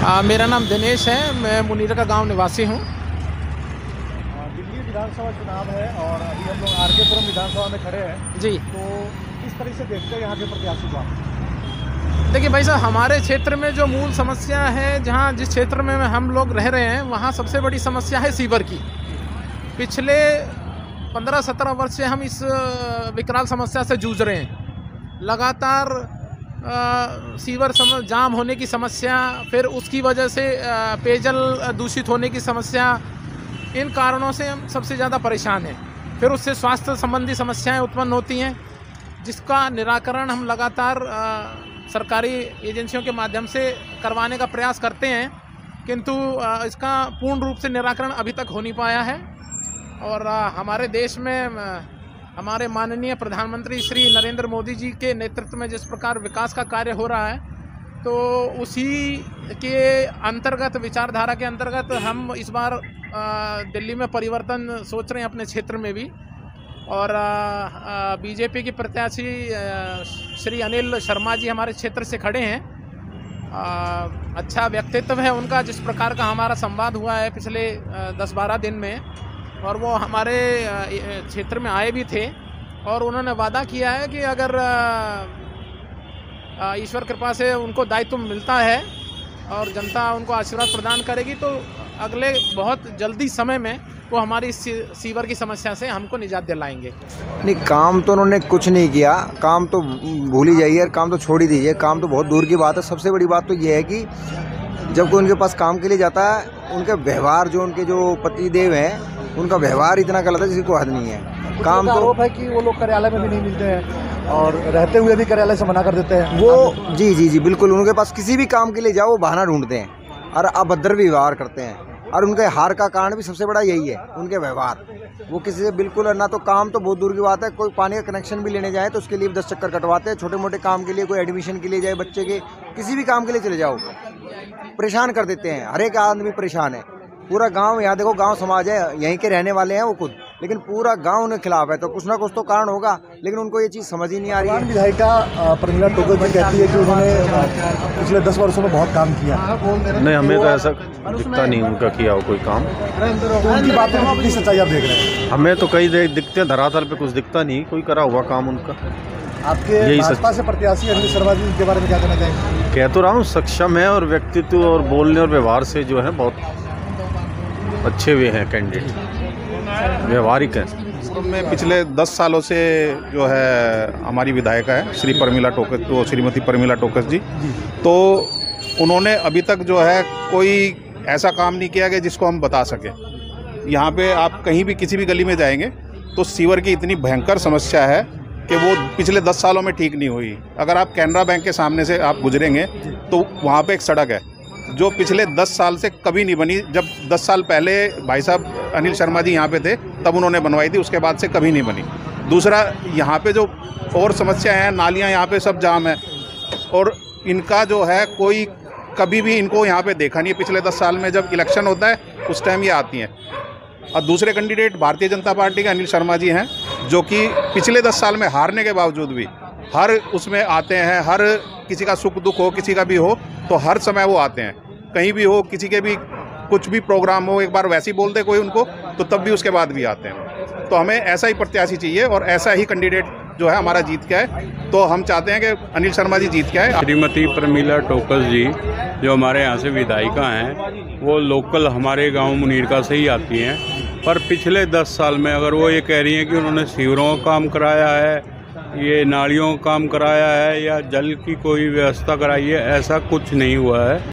मेरा नाम दिनेश है। मैं मुनीर का गांव निवासी हूं। दिल्ली विधानसभा चुनाव है और अभी हम लोग आरकेपुरम विधानसभा में खड़े हैं जी। तो किस तरह से देखते हैं यहाँ के प्रत्याशी को आप? देखिए भाई साहब, हमारे क्षेत्र में जो मूल समस्या है, जहां जिस क्षेत्र में हम लोग रह रहे हैं, वहां सबसे बड़ी समस्या है सीवर की। पिछले 15-17 वर्ष से हम इस विकराल समस्या से जूझ रहे हैं। लगातार सीवर जाम होने की समस्या, फिर उसकी वजह से पेयजल दूषित होने की समस्या, इन कारणों से हम सबसे ज़्यादा परेशान हैं। फिर उससे स्वास्थ्य संबंधी समस्याएं उत्पन्न होती हैं, जिसका निराकरण हम लगातार सरकारी एजेंसियों के माध्यम से करवाने का प्रयास करते हैं, किंतु इसका पूर्ण रूप से निराकरण अभी तक हो नहीं पाया है। और हमारे देश में हमारे माननीय प्रधानमंत्री श्री नरेंद्र मोदी जी के नेतृत्व में जिस प्रकार विकास का कार्य हो रहा है, तो उसी के अंतर्गत, विचारधारा के अंतर्गत हम इस बार दिल्ली में परिवर्तन सोच रहे हैं अपने क्षेत्र में भी। और बीजेपी के प्रत्याशी श्री अनिल शर्मा जी हमारे क्षेत्र से खड़े हैं। अच्छा व्यक्तित्व है उनका, जिस प्रकार का हमारा संवाद हुआ है पिछले 10-12 दिन में, और वो हमारे क्षेत्र में आए भी थे और उन्होंने वादा किया है कि अगर ईश्वर कृपा से उनको दायित्व मिलता है और जनता उनको आशीर्वाद प्रदान करेगी, तो अगले बहुत जल्दी समय में वो हमारी सीवर की समस्या से हमको निजात दिलाएंगे। नहीं, काम तो उन्होंने कुछ नहीं किया। काम तो भूल ही जाइए, काम तो छोड़ ही दीजिए। काम तो बहुत दूर की बात है। सबसे बड़ी बात तो ये है कि जब कोई उनके पास काम के लिए जाता है, उनके व्यवहार, उनके जो पतिदेव हैं, उनका व्यवहार इतना गलत है जिसकी कोई हद नहीं है। काम तो आरोप है कि वो लोग कार्यालय में भी नहीं मिलते हैं और रहते हुए भी कार्यालय से मना कर देते हैं। वो जी बिल्कुल, उनके पास किसी भी काम के लिए जाओ वो बहाना ढूंढते हैं और अभद्र व्यवहार करते हैं। और उनके हार का कारण भी सबसे बड़ा यही है, उनके व्यवहार। वो किसी से बिल्कुल ना, तो काम तो बहुत दूर की बात है। कोई पानी का कनेक्शन भी लेने जाए तो उसके लिए 10 चक्कर कटवाते हैं। छोटे मोटे काम के लिए, कोई एडमिशन के लिए जाए बच्चे के, किसी भी काम के लिए चले जाओ, परेशान कर देते हैं। हर एक आदमी परेशान है। पूरा गांव, यहाँ देखो गांव समाज है, यहीं के रहने वाले हैं वो खुद, लेकिन पूरा गांव उनके खिलाफ है। तो कुछ ना कुछ तो कारण होगा, लेकिन उनको ये चीज़ समझ ही नहीं आ रही है। विधायिका प्रमिला टोकर जी कहती है कि उन्होंने पिछले 10 वर्षों में बहुत काम किया। नहीं, हमें तो ऐसा दिखता नहीं उनका किया हो कोई काम। तो उनकी बातों में कितनी सच्चाई आप देख रहे हैं? हमें तो कई दिखते हैं, धरातल पे कुछ दिखता नहीं कोई करा हुआ काम उनका। आपके भाजपा से प्रत्याशी अनिल शर्मा जी के बारे में क्या कहना चाहेंगे? कह तो रहा हूँ, सक्षम है और व्यक्तित्व और बोलने और व्यवहार से जो है बहुत अच्छे वे हैं कैंडिडेट, व्यवहारिक हैं। में पिछले 10 सालों से जो है हमारी विधायिका है श्रीमती प्रमिला टोकर जी, तो उन्होंने अभी तक जो है कोई ऐसा काम नहीं किया कि जिसको हम बता सकें। यहाँ पे आप कहीं भी किसी भी गली में जाएंगे तो सीवर की इतनी भयंकर समस्या है कि वो पिछले 10 सालों में ठीक नहीं हुई। अगर आप कैनरा बैंक के सामने से आप गुजरेंगे तो वहाँ पे एक सड़क है जो पिछले 10 साल से कभी नहीं बनी। जब 10 साल पहले भाई साहब अनिल शर्मा जी यहाँ पे थे तब उन्होंने बनवाई थी, उसके बाद से कभी नहीं बनी। दूसरा, यहाँ पे जो और समस्या है, नालियाँ यहाँ पे सब जाम है और इनका जो है कोई कभी भी इनको यहाँ पे देखा नहीं है। पिछले 10 साल में जब इलेक्शन होता है उस टाइम ये आती हैं। और दूसरे कैंडिडेट भारतीय जनता पार्टी के अनिल शर्मा जी हैं, जो कि पिछले 10 साल में हारने के बावजूद भी हर उसमें आते हैं। हर किसी का सुख दुख हो, किसी का भी हो, तो हर समय वो आते हैं। कहीं भी हो, किसी के भी कुछ भी प्रोग्राम हो, एक बार वैसे ही बोल दे कोई उनको, तो तब भी उसके बाद भी आते हैं। तो हमें ऐसा ही प्रत्याशी चाहिए और ऐसा ही कैंडिडेट जो है हमारा जीत के आए। तो हम चाहते हैं कि अनिल शर्मा जी जीत के आए। श्रीमती प्रमिला टोकर जी जो हमारे यहाँ से विधायिका हैं, वो लोकल हमारे गांव मुनीरका से ही आती हैं। पर पिछले 10 साल में अगर वो ये कह रही हैं कि उन्होंने सीवरों का काम कराया है, ये नालियों का काम कराया है या जल की कोई व्यवस्था कराई है, ऐसा कुछ नहीं हुआ है।